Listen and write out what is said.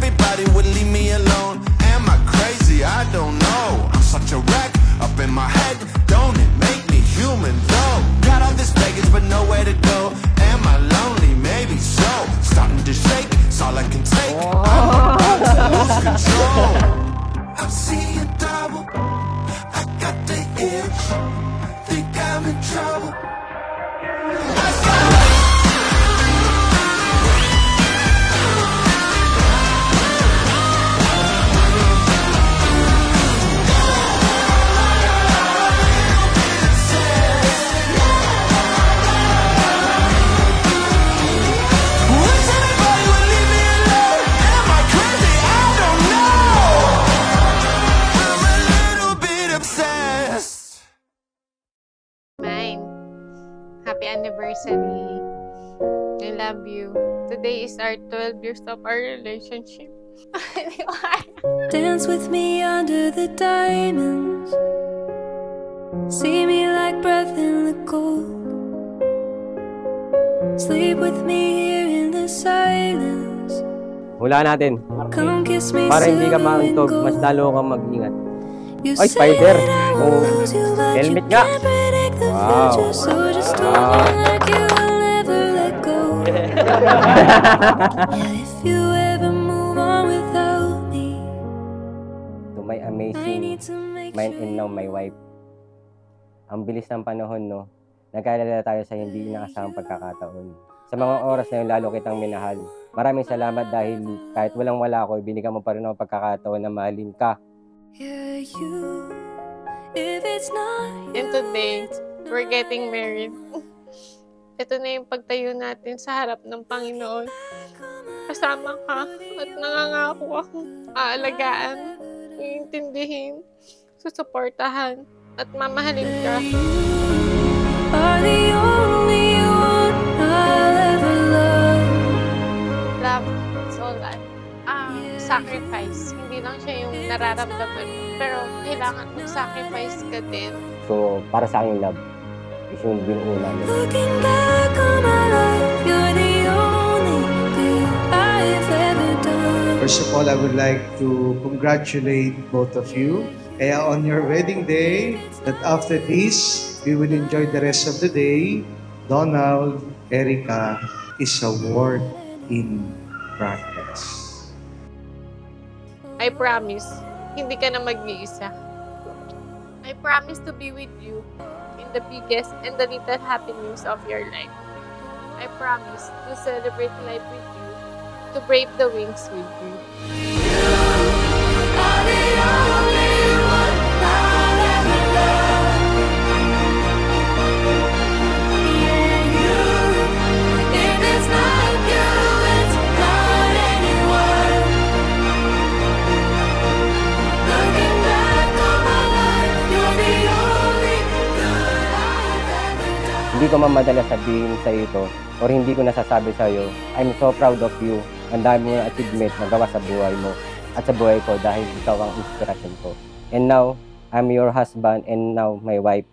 everybody would leave me alone. Am I crazy? I don't know. I'm such a wreck up in my head. Don't it make me human though? Got all this baggage but nowhere to go. Am I lonely? Maybe so. Starting to shake, it's all I can take. I'm about to lose control. I'm seeing double. I got the itch. Think I'm in trouble. Happy anniversary. I love you. Today is our 12 years of our relationship. Dance with me under the diamonds. See me like breath in the cold. Sleep with me here in the silence. Hula natin. Come kiss me para hindi ka maantog, mas lalo kang mag-ingat. Ay, spider! Oh, helmet nga! Wow! Wow! To my amazing mind and now my wife. Ang bilis ng panahon, no? Nagkaalala tayo sa hindi inaasamang pagkakataon. Sa mga oras na yun, lalo kitang minahal. Maraming salamat dahil kahit walang-wala ako, binigyan mo pa rin ang pagkakataon na mahalin ka. And today, we're getting married. Ito na yung pagtayo natin sa harap ng Panginoon. Kasama ka at nangangako akong aalagaan, iintindihin, susuportahan, at mamahalin ka. Love, it's all that. Sacrifice. Hindi lang siya yung nararamdaman mo, pero kailangan mag-sacrifice ka din. So, para sa akin, love, is yung una. First of all, I would like to congratulate both of you. Kaya on your wedding day, that after this, we will enjoy the rest of the day. Donald, Erica, is a work in progress. I promise, hindi ka na mag-iisa. I promise to be with you in the biggest and the little happenings of your life. I promise to celebrate life with you, to brave the wings with you. Hindi ko man madala sabihin sa ito or hindi ko nasasabi sa iyo, I'm so proud of you. Ang dami mo ng achievement na gawa sa buhay mo at sa buhay ko dahil ikaw ang inspirasyon ko. And now, I'm your husband and now my wife.